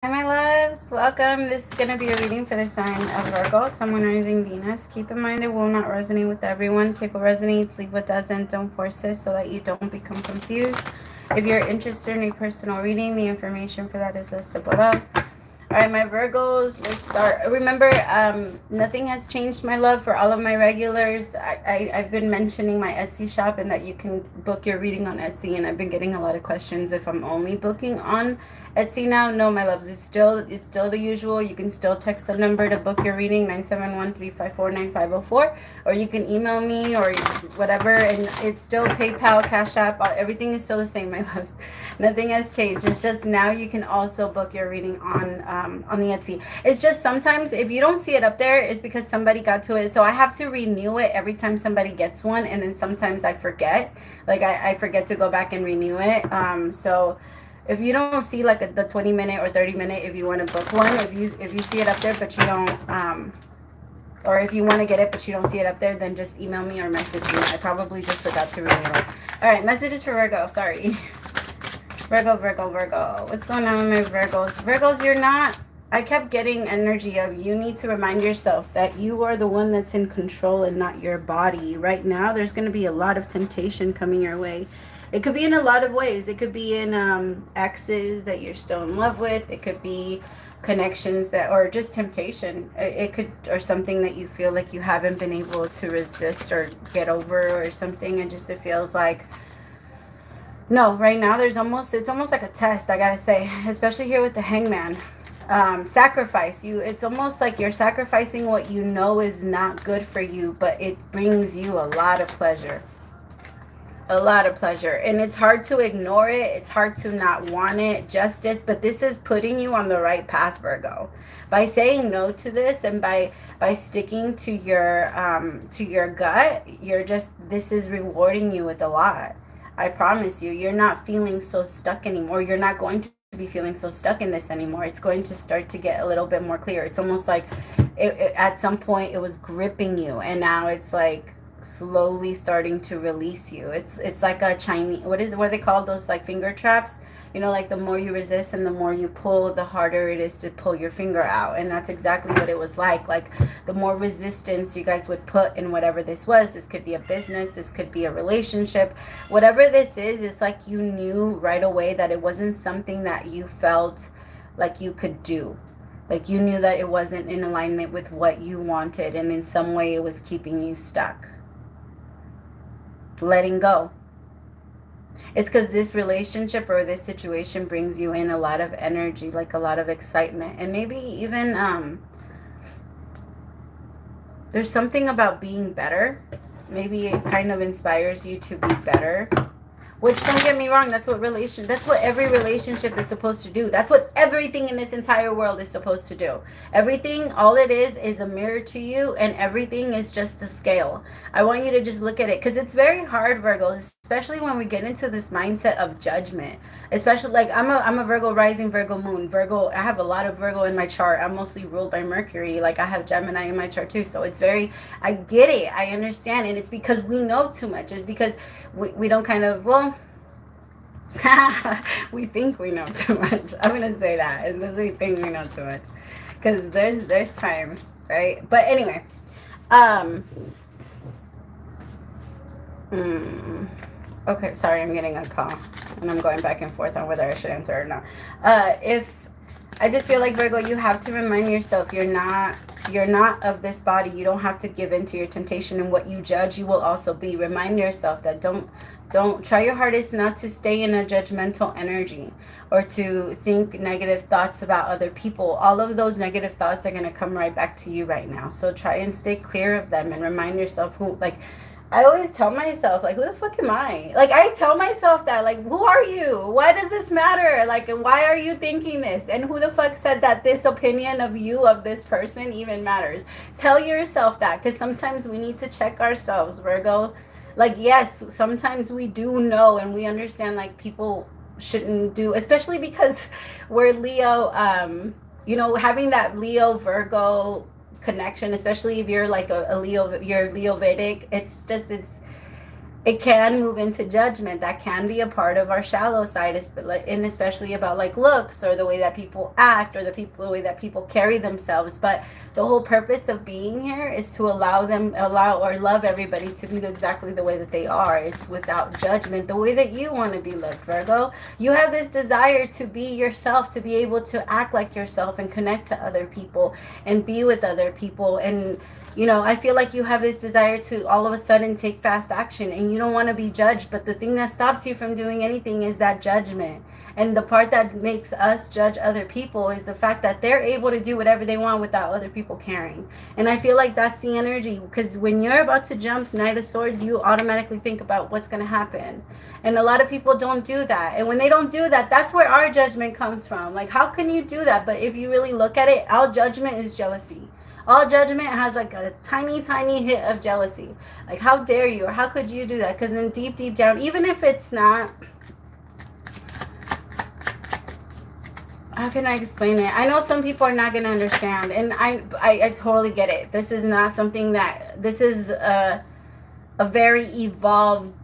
Hi, my loves. Welcome. This is going to be a reading for the sign of Virgo, Sun, Moon, Rising, Venus. Keep in mind it will not resonate with everyone. Take what resonates, leave what doesn't. Don't force it so that you don't become confused. If you're interested in a personal reading, the information for that is listed below. All right, my Virgos, let's start. Remember, nothing has changed, my love, for all of my regulars. I've been mentioning my Etsy shop and that you can book your reading on Etsy, and I've been getting a lot of questions if I'm only booking on Etsy now. No, my loves, it's still the usual. You can still text the number to book your reading, 971-354-9504, or you can email me or whatever, and it's still PayPal, Cash App, everything is still the same, my loves. Nothing has changed. It's just now you can also book your reading on the Etsy. It's just sometimes if you don't see it up there, it's because somebody got to it. So I have to renew it every time somebody gets one, and then sometimes I forget. Like I forget to go back and renew it. So if you don't see like the 20-minute or 30-minute, if you want to book one, if you see it up there but you don't or if you want to get it but you don't see it up there, then just email me or message me. I probably just forgot to renew it. All right, messages for Virgo. Sorry. Virgo. What's going on with my Virgos? Virgos, you're not... I kept getting energy of you need to remind yourself that you are the one that's in control and not your body. Right now, there's going to be a lot of temptation coming your way. It could be in a lot of ways. It could be in exes that you're still in love with. It could be connections that, or just temptation. It could, or something that you feel like you haven't been able to resist or get over or something. And just it feels like... No, right now it's almost like a test, I gotta say, especially here with the Hangman. Sacrifice. It's almost like you're sacrificing what you know is not good for you, but it brings you a lot of pleasure. A lot of pleasure. And it's hard to ignore it. It's hard to not want it. Justice. But this is putting you on the right path, Virgo. By saying no to this and by sticking to your gut, this is rewarding you with a lot. I promise you, you're not feeling so stuck anymore. You're not going to be feeling so stuck in this anymore. It's going to start to get a little bit more clear. It's almost like at some point it was gripping you, and now it's like slowly starting to release you. It's like a Chinese, what are they called, those like finger traps? You know, like the more you resist and the more you pull, the harder it is to pull your finger out. And that's exactly what it was like. Like the more resistance you guys would put in whatever this was, this could be a business, this could be a relationship, whatever this is, it's like you knew right away that it wasn't something that you felt like you could do. Like you knew that it wasn't in alignment with what you wanted, and in some way it was keeping you stuck. Letting go. It's because this relationship or this situation brings you in a lot of energy, like a lot of excitement. And maybe even there's something about being better. Maybe it kind of inspires you to be better. Which, don't get me wrong, that's what every relationship is supposed to do. That's what everything in this entire world is supposed to do. Everything, all it is a mirror to you, and everything is just the scale. I want you to just look at it, because it's very hard, Virgos, especially when we get into this mindset of judgment. Especially, like, I'm a Virgo rising, Virgo moon. Virgo, I have a lot of Virgo in my chart. I'm mostly ruled by Mercury. Like, I have Gemini in my chart, too. So it's very, I get it. I understand. And it's because we know too much. It's because we don't kind of, well, we think we know too much. I'm gonna say that. It's because we think we know too much. Because there's times, right? But anyway, okay, sorry, I'm getting a call, and I'm going back and forth on whether I should answer or not. I just feel like, Virgo, you have to remind yourself you're not of this body. You don't have to give in to your temptation, and what you judge, you will also be. Remind yourself that don't try your hardest not to stay in a judgmental energy or to think negative thoughts about other people. All of those negative thoughts are going to come right back to you right now. So try and stay clear of them and remind yourself who, like, I always tell myself, like, who the fuck am I? Like, I tell myself that, like, who are you? Why does this matter? Like, why are you thinking this? And who the fuck said that this opinion of you, of this person, even matters? Tell yourself that, because sometimes we need to check ourselves, Virgo. Like, yes, sometimes we do know and we understand, like, people shouldn't do, especially because we're Leo, you know, having that Leo Virgo connection, especially if you're like a Leo, you're Leo Vedic, it's it can move into judgment. That can be a part of our shallow side, and especially about like looks or the way that people act or the way that people carry themselves. But the whole purpose of being here is to allow or love everybody to be exactly the way that they are. It's without judgment, the way that you want to be loved, Virgo. You have this desire to be yourself, to be able to act like yourself and connect to other people and be with other people. And you know, I feel like you have this desire to all of a sudden take fast action, and you don't want to be judged. But the thing that stops you from doing anything is that judgment. And the part that makes us judge other people is the fact that they're able to do whatever they want without other people caring. And I feel like that's the energy, because when you're about to jump Knight of Swords, you automatically think about what's going to happen. And a lot of people don't do that. And when they don't do that, that's where our judgment comes from. Like, how can you do that? But if you really look at it, our judgment is jealousy. All judgment has like a tiny, tiny hit of jealousy. Like, how dare you, or how could you do that? Because then deep, deep down, even if it's not, how can I explain it? I know some people are not going to understand, and I totally get it. This is not something that, this is a very evolved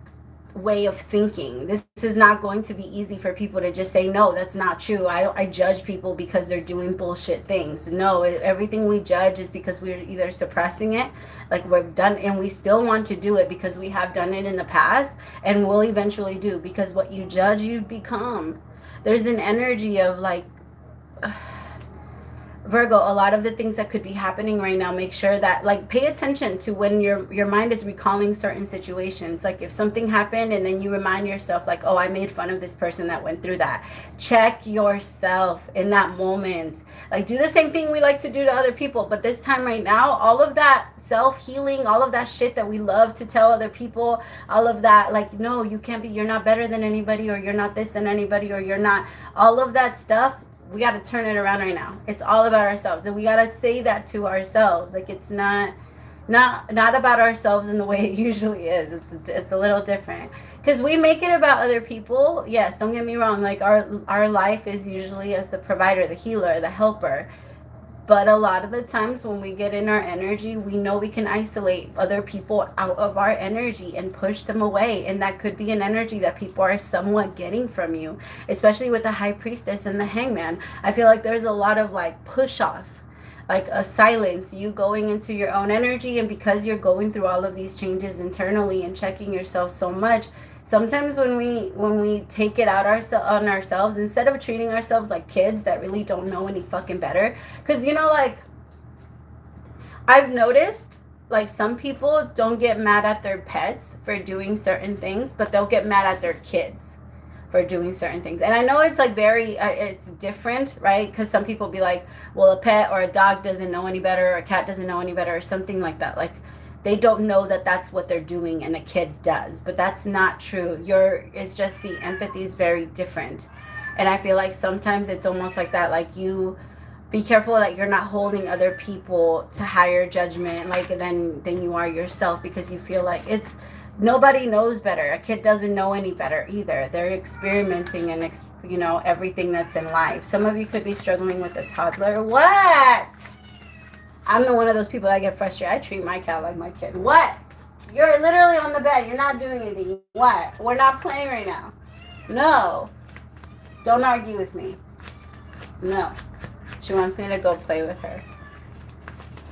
way of thinking. This is not going to be easy for people to just say, no, that's not true. I judge people because they're doing bullshit things. No, everything we judge is because we're either suppressing it, like we've done, and we still want to do it because we have done it in the past, and will eventually do, because what you judge, you become. There's an energy of like, Virgo, a lot of the things that could be happening right now, make sure that, like, pay attention to when your mind is recalling certain situations. Like, if something happened and then you remind yourself, like, oh, I made fun of this person that went through that. Check yourself in that moment. Like, do the same thing we like to do to other people. But this time right now, all of that self-healing, all of that shit that we love to tell other people, all of that, like, no, you can't be, you're not better than anybody, or you're not this than anybody, or you're not, all of that stuff, we got to turn it around right now. It's all about ourselves, and we got to say that to ourselves. Like, it's not about ourselves in the way it usually is. It's a little different, because we make it about other people. Yes, don't get me wrong. Like, our life is usually as the provider, the healer, the helper. But a lot of the times when we get in our energy, we know we can isolate other people out of our energy and push them away. And that could be an energy that people are somewhat getting from you, especially with the High Priestess and the Hangman. I feel like there's a lot of like push off, like a silence, you going into your own energy. And because you're going through all of these changes internally and checking yourself so much, sometimes when we take it out on ourselves, instead of treating ourselves like kids that really don't know any fucking better, because, you know, like, I've noticed, like, some people don't get mad at their pets for doing certain things, but they'll get mad at their kids for doing certain things. And I know it's like very it's different, right? Because some people be like, well, a pet or a dog doesn't know any better, or a cat doesn't know any better, or something like that. Like, they don't know that that's what they're doing, and a kid does. But that's not true. It's just the empathy is very different. And I feel like sometimes it's almost like that. Like, you be careful that you're not holding other people to higher judgment, like, than you are yourself, because you feel like it's, nobody knows better. A kid doesn't know any better either. They're experimenting and, you know, everything that's in life. Some of you could be struggling with a toddler. What? I'm the one of those people that get frustrated. I treat my cat like my kid. What? You're literally on the bed. You're not doing anything. What? We're not playing right now. No. Don't argue with me. No. She wants me to go play with her.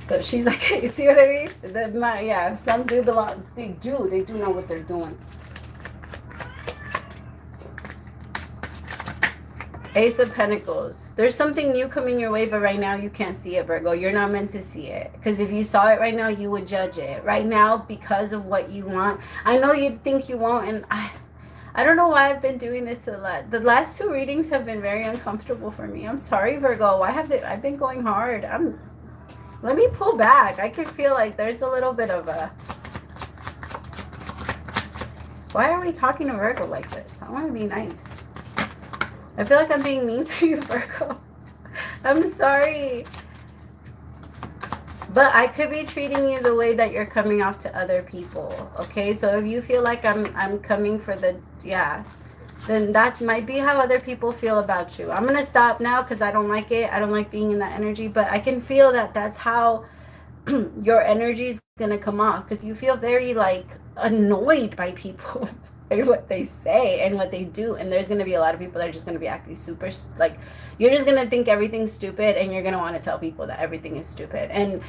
So she's like, you see what I mean? Yeah, some do belong. They do know what they're doing. Ace of Pentacles. There's something new coming your way, but right now you can't see it, Virgo. You're not meant to see it. Because if you saw it right now, you would judge it. Right now, because of what you want. I know you think you won't, and I don't know why I've been doing this a lot. The last two readings have been very uncomfortable for me. I'm sorry, Virgo. I've been going hard. Let me pull back. I can feel like there's a little bit of a... Why are we talking to Virgo like this? I want to be nice. I feel like I'm being mean to you, Virgo. I'm sorry. But I could be treating you the way that you're coming off to other people. Okay? So if you feel like I'm coming for the... Yeah. Then that might be how other people feel about you. I'm going to stop now because I don't like it. I don't like being in that energy. But I can feel that that's how your energy is going to come off. Because you feel very, like, annoyed by people and what they say and what they do. And there's going to be a lot of people that are just going to be acting super, like, you're just going to think everything's stupid, and you're going to want to tell people that everything is stupid. And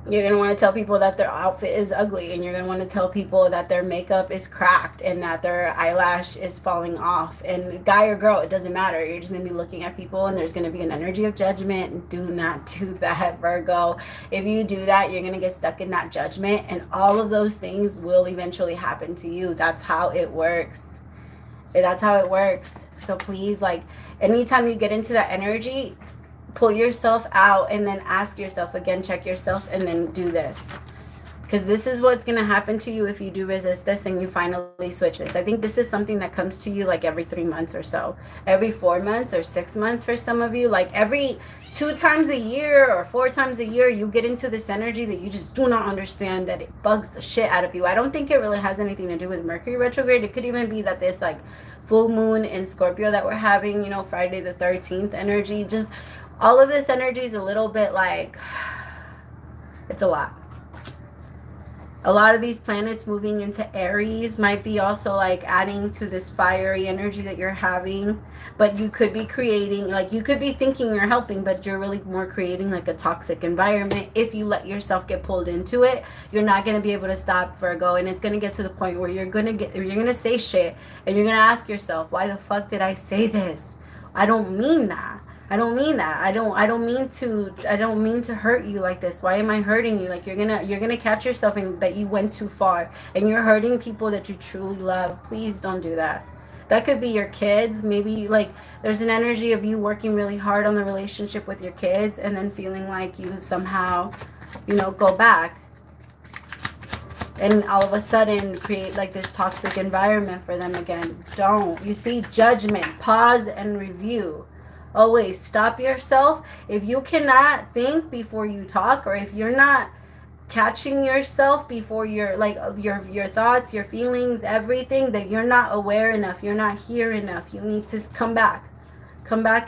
you're going to want to tell people that their outfit is ugly, and you're going to want to tell people that their makeup is cracked and that their eyelash is falling off. And guy or girl, it doesn't matter. You're just going to be looking at people, and there's going to be an energy of judgment. Do not do that, Virgo. If you do that, you're going to get stuck in that judgment, and all of those things will eventually happen to you. That's how it works. That's how it works. So please, like, anytime you get into that energy, pull yourself out and then ask yourself again, check yourself, and then do this. Because this is what's going to happen to you if you do resist this and you finally switch this. I think this is something that comes to you like every 3 months or so. Every 4 months or 6 months for some of you. Like every 2 times a year or 4 times a year, you get into this energy that you just do not understand, that it bugs the shit out of you. I don't think it really has anything to do with Mercury retrograde. It could even be that this like full moon in Scorpio that we're having, you know, Friday the 13th energy, just all of this energy is a little bit like, it's a lot. A lot of these planets moving into Aries might be also like adding to this fiery energy that you're having. But you could be creating, like you could be thinking you're helping, but you're really more creating like a toxic environment. If you let yourself get pulled into it, you're not going to be able to stop, Virgo. And it's going to get to the point where you're going to say shit, and you're going to ask yourself, why the fuck did I say this? I don't mean that. I don't mean that. I don't mean to hurt you like this. Why am I hurting you? Like you're gonna catch yourself in that you went too far and you're hurting people that you truly love. Please don't do that. That could be your kids. Maybe like there's an energy of you working really hard on the relationship with your kids and then feeling like you somehow, you know, go back and all of a sudden create like this toxic environment for them again. Don't. You see, judgment, pause and review. Always stop yourself. If you cannot think before you talk, or if you're not catching yourself before your like your thoughts, your feelings, everything, that you're not aware enough, you're not here enough, you need to come back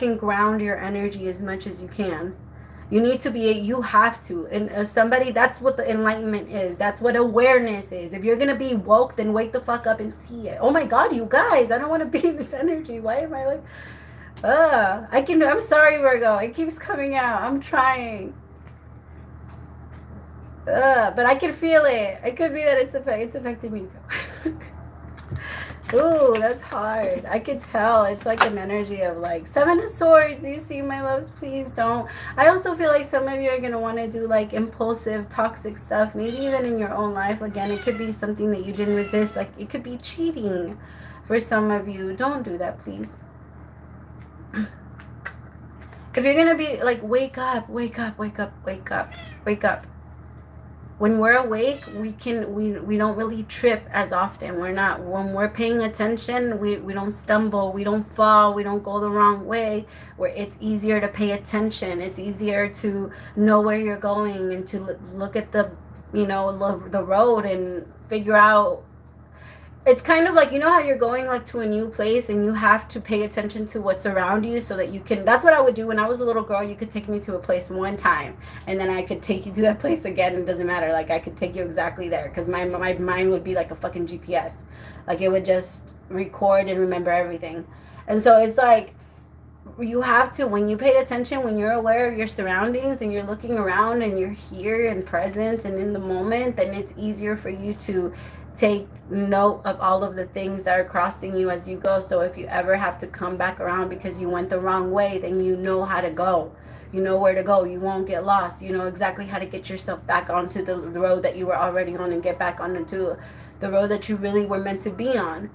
and ground your energy as much as you can. You need to be, you have to. And as somebody, that's what the enlightenment is. That's what awareness is. If you're going to be woke, then wake the fuck up and see it. Oh my God, you guys, I don't want to be in this energy. Why am I like, I'm sorry, Virgo. It keeps coming out. I'm trying. But I can feel it. It could be that it's affecting me too. Ooh, that's hard. I could tell. It's like an energy of like 7 of Swords. You see, my loves, please don't. I also feel like some of you are going to want to do like impulsive, toxic stuff. Maybe even in your own life. Again, it could be something that you didn't resist. Like it could be cheating for some of you. Don't do that, please. If you're gonna be like, wake up. When we're awake, we don't really trip as often. When we're paying attention, we don't stumble, we don't fall, we don't go the wrong way. Where it's easier to pay attention, it's easier to know where you're going and to look at the, you know, the road and figure out. It's kind of like, you know how you're going like to a new place and you have to pay attention to what's around you so that you can, that's what I would do when I was a little girl. You could take me to a place one time and then I could take you to that place again. It doesn't matter. Like I could take you exactly there because my mind would be like a fucking GPS. Like it would just record and remember everything. And so it's like, you have to, when you pay attention, when you're aware of your surroundings and you're looking around and you're here and present and in the moment, then it's easier for you to take note of all of the things that are crossing you as you go. So if you ever have to come back around because you went the wrong way, then you know how to go. You know where to go. You won't get lost. You know exactly how to get yourself back onto the road that you were already on and get back onto the road that you really were meant to be on.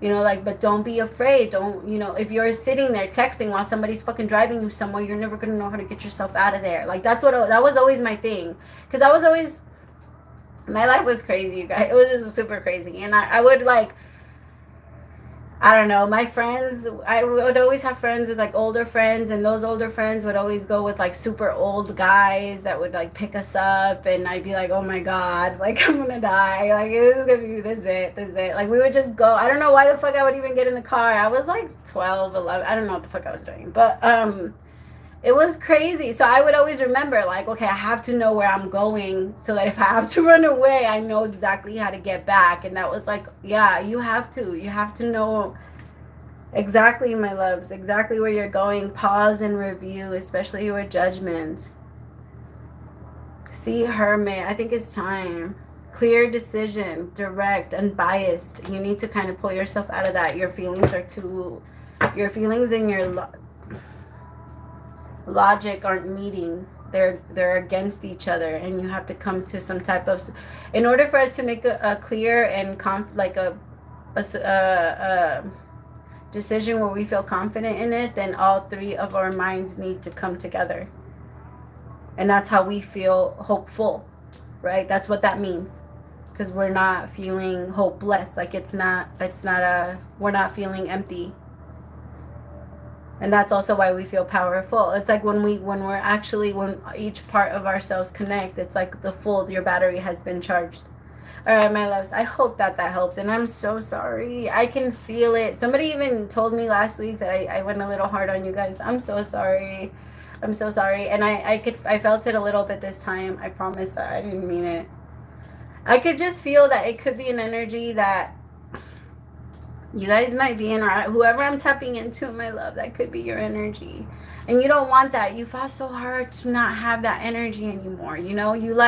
You know, like, but don't be afraid. Don't, you know, if you're sitting there texting while somebody's fucking driving you somewhere, you're never going to know how to get yourself out of there. Like, that was always my thing. Because I was always, my life was crazy, you guys. It was just super crazy. And I would like, I don't know, my friends, I would always have friends with like older friends, and those older friends would always go with like super old guys that would like pick us up, and I'd be like, oh my God, like I'm gonna die, like this is gonna be, this is it. Like we would just go, I don't know why the fuck I would even get in the car. I was like 12, 11, I don't know what the fuck I was doing, but It was crazy. So I would always remember, like, okay, I have to know where I'm going so that if I have to run away, I know exactly how to get back. And that was like, yeah, you have to. You have to know exactly, my loves, exactly where you're going. Pause and review, especially your judgment. See, Hermit, I think it's time. Clear decision, direct, unbiased. You need to kind of pull yourself out of that. Your feelings are too... Your feelings and your logic aren't meeting. They're against each other, and you have to come to some type of... In order for us to make a clear and a decision where we feel confident in it, then all three of our minds need to come together. And that's how we feel hopeful, right? That's what that means. Because we're not feeling hopeless. Like we're not feeling empty. And that's also why we feel powerful. It's like when each part of ourselves connect, it's like your battery has been charged. All right, my loves, I hope that helped. And I'm so sorry. I can feel it. Somebody even told me last week that I went a little hard on you guys. I'm so sorry. I'm so sorry. And I felt it a little bit this time. I promise that I didn't mean it. I could just feel that it could be an energy that you guys might be in, or whoever I'm tapping into, my love, that could be your energy. And you don't want that. You fought so hard to not have that energy anymore. You know, you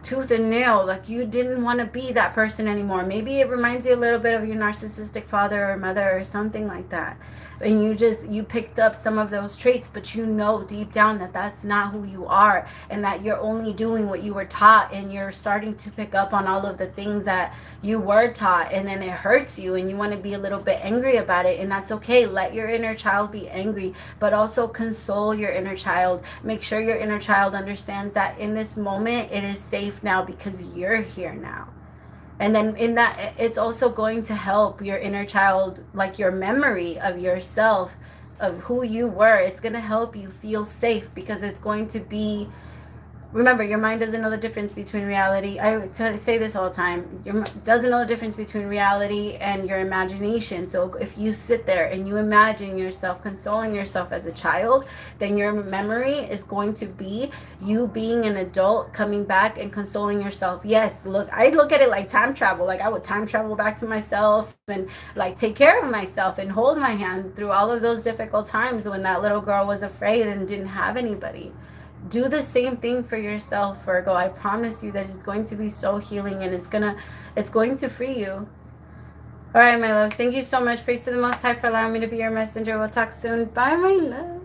tooth and nail, like you didn't want to be that person anymore. Maybe it reminds you a little bit of your narcissistic father or mother or something like that. And you picked up some of those traits, but you know deep down that that's not who you are, and that you're only doing what you were taught, and you're starting to pick up on all of the things that you were taught, and then it hurts you and you want to be a little bit angry about it. And that's okay. Let your inner child be angry, but also console your inner child. Make sure your inner child understands that in this moment it is safe now because you're here now. And then in that, it's also going to help your inner child, like your memory of yourself, of who you were. It's going to help you feel safe because it's going to be... Remember, your mind doesn't know the difference between reality. I say this all the time. Your mind doesn't know the difference between reality and your imagination. So if you sit there and you imagine yourself consoling yourself as a child, then your memory is going to be you being an adult, coming back and consoling yourself. Yes, look, I look at it like time travel. Like I would time travel back to myself and like take care of myself and hold my hand through all of those difficult times when that little girl was afraid and didn't have anybody. Do the same thing for yourself, Virgo. I promise you that it's going to be so healing, and it's going to free you. All right, my loves. Thank you so much. Praise to the Most High for allowing me to be your messenger. We'll talk soon. Bye, my love.